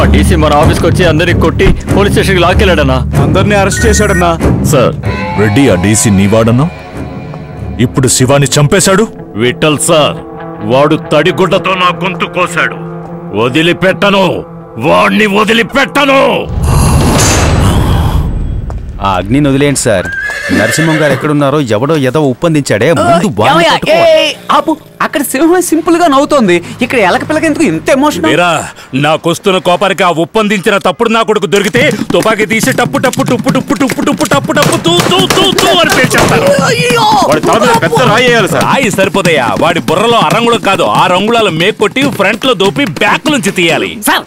ఆ డీసీ మన ఆఫీస్కి వచ్చి అందరినీ కొట్టి పోలీస్ స్టేషన్కి లాక్కెళ్ళాడన్నా. అందరినీ అరెస్ట్ చేశాడన్నా. సార్ రెడ్డి ఆ డీసీ నీవాడన్నా, ఇప్పుడు శివాని చంపేశాడు. విఠల్ సార్, వాడు తడిగుడ్డతో నా గొంతు కోశాడు. వదిలిపెట్టను, వాణ్ణి వదిలిపెట్టను. ఆ అగ్నిని వదిలేండి సార్. నరసింహం గారు ఎక్కడున్నారో ఎవడో ఏదో ఒప్పందించాడే, ముందు ఆపు. అక్కడ సింహం సింపుల్ గా నవ్వుతోంది, ఇక్కడ ఎలక పిల్లకి ఎందుకు ఇంత ఎమోషన్? నాకొస్తున్న కోపానికి ఆ ఒప్పందించిన తప్పుడు నా కొడుకు దొరికితే తుపాకీ తీసి టప్పు టప్పు టుప్పు టుప్పు టుప్పు టుప్పు టప్పు టప్పు తూ తూ తూ తూ అని పేల్చేస్తాను. రాయి సరిపోతాయా? వాడి బుర్రలో అరంగులు కాదు, ఆ రంగుళాలు మేకొట్టి ఫ్రంట్ లో దోపి బ్యాక్ నుంచి తీయాలి. సార్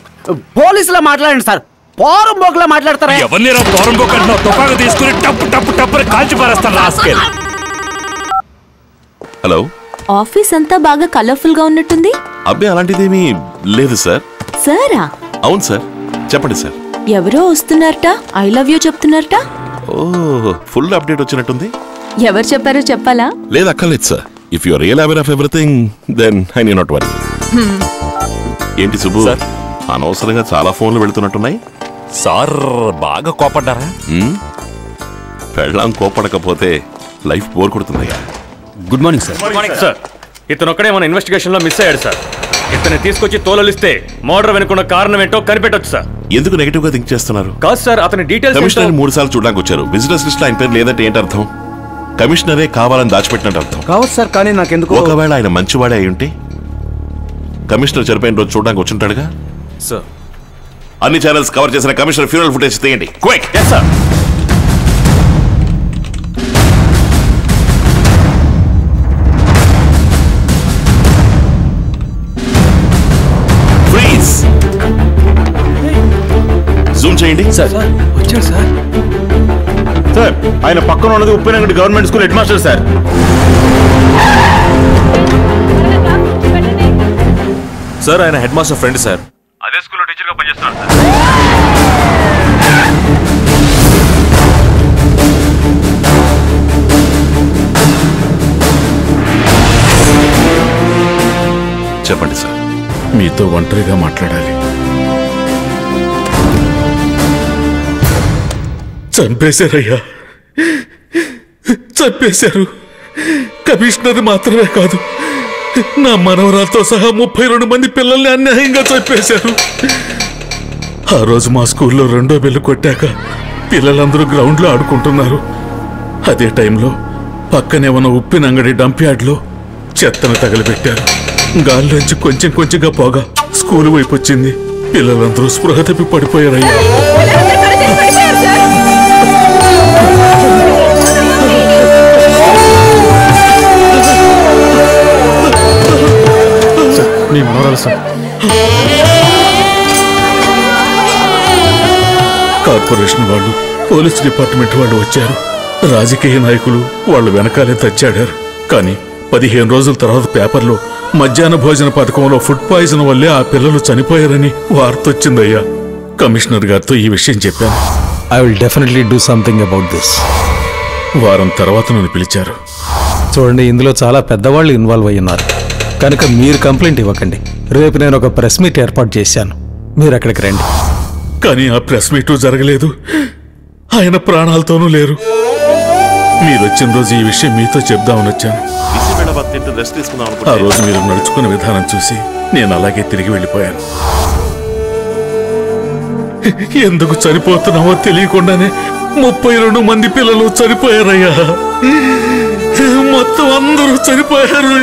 పోలీసులో మాట్లాడండి సార్, పోరం బోకులా మాట్లాడతారా? ఎవరిని పోరం బోక్ అంటున్నావు? తుపాకీ తీసుకుని టప్పు టప్పు టప్పు కాల్చి పారేస్తాను రాస్కెల్. హలో, ఆఫీస్ అంతా బాగా కలర్ఫుల్ గా ఉన్నట్టుంది. అబ్బాయి అలాంటిదేమీ లేదు సార్. సారా? అవును సార్, చెప్పండి సార్. ఎవరో వస్తున్నారట, ఐ లవ్ యూ చెప్తున్నారట. ఓ, ఫుల్ అప్డేట్ వచ్చినట్టుంది. ఎవరు చెప్పారో చెప్పాలా? లేదు అక్కర్లేదు sir. If you are real aware of everything then I need not worry. ఏంటి సుబ్బు, అనవసరంగా చాలా ఫోన్లు వెళుతున్నట్టున్నాయి. సార్ బాగా కోపడ్డారా? పెళ్ళాం కోపడకపోతే లైఫ్ బోర్ కొడుతుందయ్యా. Good morning sir. సార్, ఇతను ఒక్కడే మన ఇన్వెస్టిగేషన్ లో మిస్ అయ్యాడు సార్. ఇతన్ని తీసుకొచ్చి తోలలిస్తే మర్డర్ వెనుకున్న కారణం ఏంటో కనిపెట్టొచ్చు సార్. ఎందుకు నెగటివ్ గా థింక్ చేస్తున్నారు? కాదు సార్, అతని డీటెయిల్స్ కమిషనర్ 3 సార్లు చూడడానికి వచ్చారు. విజిటర్స్ లిస్ట్ ఆయన పేరు లేదంటే ఏంటి అర్థం? కమిషనరే కావాలని దాచిపెట్టినట్టు అర్థం. కావచ్చు సార్, కానీ నాకెందుకు. ఒకవేళ ఆయన మంచివాడే అయి ఉంటే కమిషనర్ చనిపోయిన రోజు చూడడానికి వచ్చుంటాడుగా సార్. అన్ని ఛానల్స్ కవర్ చేసిన కమిషనర్ ఫ్యూనరల్ ఫుటేజ్ తీయండి. Quick. yes sir. Freeze. Zoom చేయండి. సార్ వచ్చాడు సార్. సార్ ఆయన పక్కన ఉన్నది Uppinangadi government school head master sir. Sir ఆయన హెడ్ మాస్టర్ ఫ్రెండ్ సార్. అదే స్కూల్లో టీచర్ గా పనిచేస్తున్నాడు సార్. చెప్పండి సార్. మీతో ఒంటరిగా మాట్లాడాలి. చంపేశారయ్యా, చంపేశారు. కమిషనర్ మాత్రమే కాదు, నా మనవరాలతో సహా 32 మంది పిల్లల్ని అన్యాయంగా చంపేశారు. ఆ రోజు మా స్కూల్లో 2వ బెల్లు కొట్టాక పిల్లలందరూ గ్రౌండ్లో ఆడుకుంటున్నారు. అదే టైంలో పక్కనే ఉన్న ఉప్పినంగడి డంప్ యార్డ్లో చెత్తను తగలబెట్టారు. గాల్లోంచి కొంచెం కొంచెంగా పోగా స్కూల్ వైపు వచ్చింది. పిల్లలందరూ స్పృహ తప్పి పడిపోయారయ్యా. మీ మనవరాలు సార్. కార్పొరేషన్ వాళ్ళు, పోలీస్ డిపార్ట్మెంట్ వాళ్ళు వచ్చారు. రాజకీయ నాయకులు వాళ్ళు వెనకాలే తచ్చాడారు. కానీ 15 రోజుల తర్వాత పేపర్లో మధ్యాహ్న భోజన పథకంలో ఫుడ్ పాయిజన్ వల్లే ఆ పిల్లలు చనిపోయారని వార్త వచ్చిందయ్యా. కమిషనర్ గారితో ఈ విషయం చెప్పాను. I will definitely do something about this. వారం తర్వాత నన్ను పిలిచారు. చూడండి, ఇందులో చాలా పెద్దవాళ్ళు ఇన్వాల్వ్ అయ్యి ఉన్నారు కనుక మీరు కంప్లైంట్ ఇవ్వకండి. రేపు నేను ఒక ప్రెస్ మీట్ ఏర్పాటు చేశాను, మీరు అక్కడికి రండి. కానీ ఆ ప్రెస్ మీటు జరగలేదు. ఆయన ప్రాణాలతోనూ లేరు. మీరు వచ్చిన రోజు ఈ విషయం మీతో చెప్దామని వచ్చాను. ఆ రోజు మీరు నడుచుకున్న విధానం చూసి నేను అలాగే తిరిగి వెళ్ళిపోయాను. ఎందుకు చనిపోతున్నామో తెలియకుండానే 32 మంది పిల్లలు చనిపోయారయ్యా. మొత్తం అందరూ చనిపోయారు.